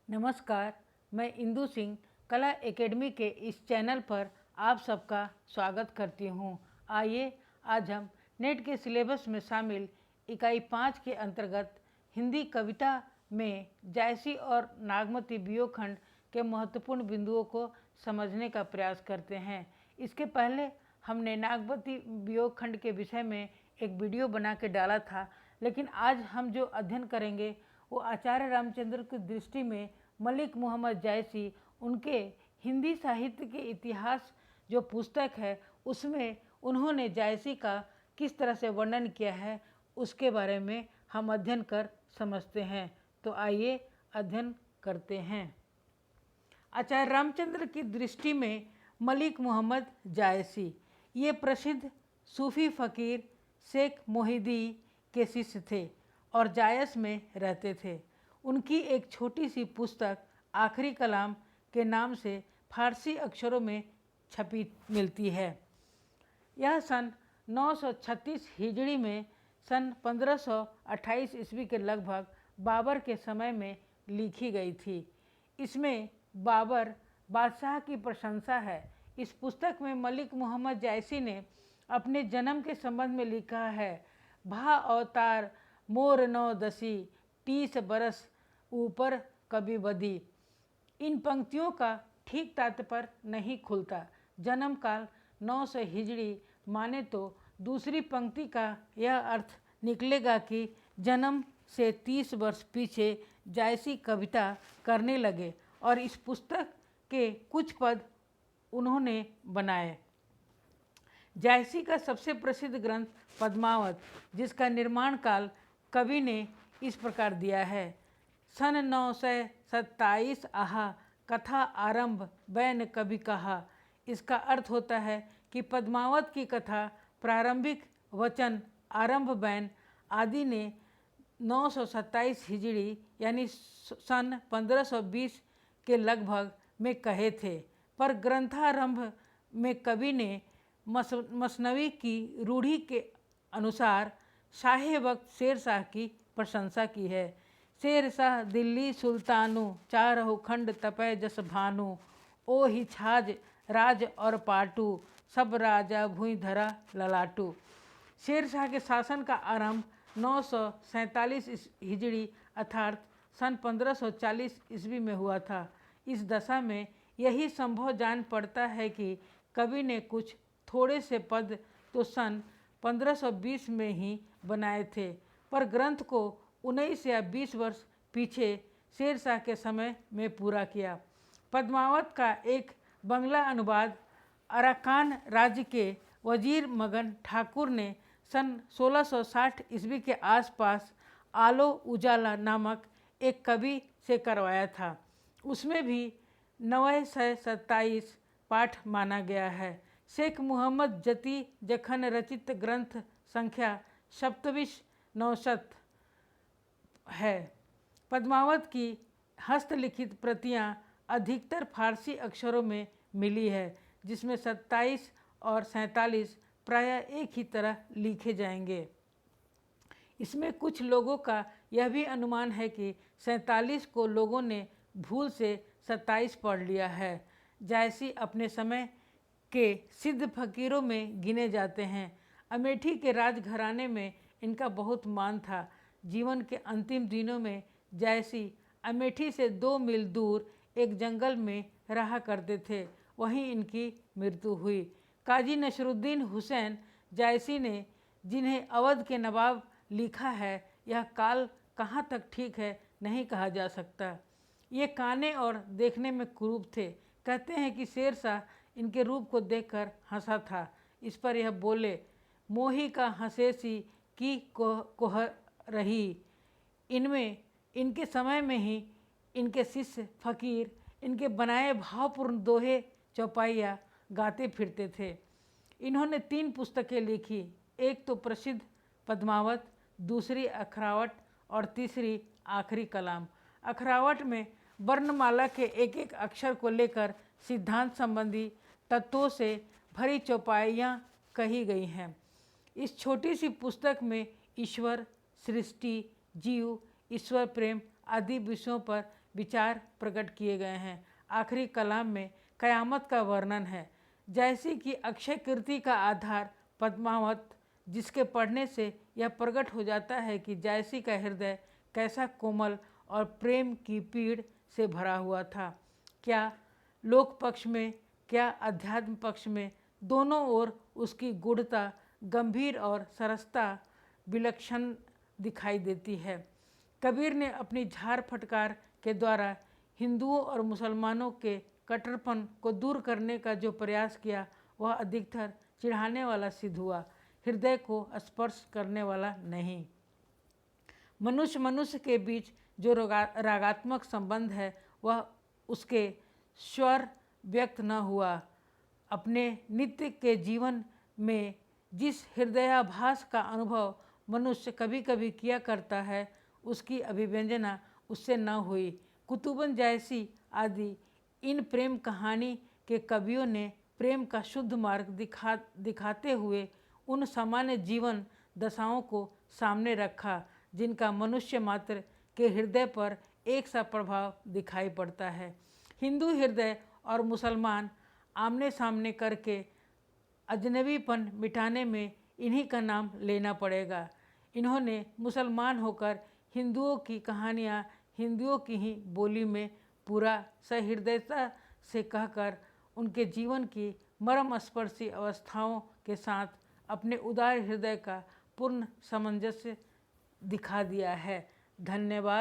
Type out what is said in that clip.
नमस्कार, मैं इंदु सिंह कला एकेडमी के इस चैनल पर आप सबका स्वागत करती हूँ। आइए आज हम नेट के सिलेबस में शामिल इकाई 5 के अंतर्गत हिंदी कविता में जायसी और नागमती वियोग खंड के महत्वपूर्ण बिंदुओं को समझने का प्रयास करते हैं। इसके पहले हमने नागमती वियोग खंड के विषय में एक वीडियो बना के डाला था, लेकिन आज हम जो अध्ययन करेंगे वो आचार्य रामचंद्र की दृष्टि में मलिक मोहम्मद जायसी उनके हिंदी साहित्य के इतिहास जो पुस्तक है उसमें उन्होंने जायसी का किस तरह से वर्णन किया है उसके बारे में हम अध्ययन कर समझते हैं। तो आइए अध्ययन करते हैं। आचार्य रामचंद्र की दृष्टि में मलिक मोहम्मद जायसी ये प्रसिद्ध सूफी फ़कीर शेख मोहिदी के शिष्य थे और जायस में रहते थे। उनकी एक छोटी सी पुस्तक आखिरी कलाम के नाम से फारसी अक्षरों में छपी मिलती है। यह सन 936 हिजरी में सन 1528 ईस्वी के लगभग बाबर के समय में लिखी गई थी। इसमें बाबर बादशाह की प्रशंसा है। इस पुस्तक में मलिक मोहम्मद जायसी ने अपने जन्म के संबंध में लिखा है, भा अवतार मोर 9 30 बरस ऊपर कभी बदी। इन पंक्तियों का ठीक तात्पर्य नहीं खुलता। जन्म काल 900 हिजड़ी माने तो दूसरी पंक्ति का यह अर्थ निकलेगा कि जन्म से 30 वर्ष पीछे जायसी कविता करने लगे और इस पुस्तक के कुछ पद उन्होंने बनाए। जायसी का सबसे प्रसिद्ध ग्रंथ पद्मावत, जिसका निर्माण काल कवि ने इस प्रकार दिया है, सन 927 आहा कथा आरंभ बैन कभी कहा। इसका अर्थ होता है कि पद्मावत की कथा प्रारंभिक वचन आरंभ बैन आदि ने 927 हिजड़ी यानी सन 1520 के लगभग में कहे थे, पर ग्रंथारंभ में कवि ने मसनवी की रूढ़ी के अनुसार शाहे वक्त शेर शाह की प्रशंसा की है। शेर शाह दिल्ली सुल्तानु चारहु खंड तपय जस भानु, ओ ही छाज राज और पाटू सब राजा भूई धरा ललाटू। शेर शाह के शासन का आरंभ 947 हिजड़ी अर्थात सन 1540 ईस्वी में हुआ था। इस दशा में यही संभव जान पड़ता है कि कवि ने कुछ थोड़े से पद तो सन 1520 में ही बनाए थे, पर ग्रंथ को 19 या 20 वर्ष पीछे शेर शाह के समय में पूरा किया। पद्मावत का एक बंगला अनुवाद अराकान राज्य के वजीर मगन ठाकुर ने सन 1660 ईस्वी के आसपास आलो उजाला नामक एक कवि से करवाया था। उसमें भी 927 पाठ माना गया है। शेख मोहम्मद जती जखन रचित ग्रंथ संख्या 27 नौशत है। पद्मावत की हस्तलिखित प्रतियां अधिकतर फारसी अक्षरों में मिली है, जिसमें 27 और 47 प्रायः एक ही तरह लिखे जाएंगे। इसमें कुछ लोगों का यह भी अनुमान है कि 47 को लोगों ने भूल से 27 पढ़ लिया है। जायसी अपने समय के सिद्ध फकीरों में गिने जाते हैं। अमेठी के राजघराने में इनका बहुत मान था। जीवन के अंतिम दिनों में जायसी अमेठी से 2 मील दूर एक जंगल में रहा करते थे। वहीं इनकी मृत्यु हुई। काजी नसरुद्दीन हुसैन जायसी ने, जिन्हें अवध के नवाब लिखा है, यह काल कहाँ तक ठीक है नहीं कहा जा सकता। ये काने और देखने में कुरूप थे। कहते हैं कि शेर शाह इनके रूप को देखकर हंसा था। इस पर यह बोले, मोही का हंसेसी की कोह रही। इनमें इनके समय में ही इनके शिष्य फकीर इनके बनाए भावपूर्ण दोहे चौपाइयाँ गाते फिरते थे। इन्होंने 3 पुस्तकें लिखी, एक तो प्रसिद्ध पद्मावत, दूसरी अखरावट और तीसरी आखिरी कलाम। अखरावट में वर्णमाला के एक एक अक्षर को लेकर सिद्धांत संबंधी तत्वों से भरी चौपाइयाँ कही गई हैं। इस छोटी सी पुस्तक में ईश्वर, सृष्टि, जीव, ईश्वर प्रेम आदि विषयों पर विचार प्रकट किए गए हैं। आखिरी कलाम में क़यामत का वर्णन है। जैसी कि अक्षय कीर्ति का आधार पद्मावत, जिसके पढ़ने से यह प्रकट हो जाता है कि जैसी का हृदय कैसा कोमल और प्रेम की पीड़ से भरा हुआ था। क्या लोक पक्ष में, क्या अध्यात्म पक्ष में, दोनों ओर उसकी गूढ़ता, गंभीर और सरसता विलक्षण दिखाई देती है। कबीर ने अपनी झाड़ फटकार के द्वारा हिंदुओं और मुसलमानों के कट्टरपन को दूर करने का जो प्रयास किया वह अधिकतर चिढ़ाने वाला सिद्ध हुआ, हृदय को स्पर्श करने वाला नहीं। मनुष्य मनुष्य के बीच जो रागात्मक संबंध है वह उसके स्वर व्यक्त न हुआ। अपने नित्य के जीवन में जिस हृदयाभास का अनुभव मनुष्य कभी कभी किया करता है उसकी अभिव्यंजना उससे न हुई। कुतुबन जैसी आदि इन प्रेम कहानी के कवियों ने प्रेम का शुद्ध मार्ग दिखाते हुए उन सामान्य जीवन दशाओं को सामने रखा जिनका मनुष्य मात्र के हृदय पर एक सा प्रभाव दिखाई पड़ता है। हिंदू हृदय और मुसलमान आमने सामने करके अजनबीपन मिटाने में इन्हीं का नाम लेना पड़ेगा। इन्होंने मुसलमान होकर हिंदुओं की कहानियाँ हिंदुओं की ही बोली में पूरा सहृदयता से कहकर उनके जीवन की मर्मस्पर्शी अवस्थाओं के साथ अपने उदार हृदय का पूर्ण सामंजस्य दिखा दिया है। धन्यवाद।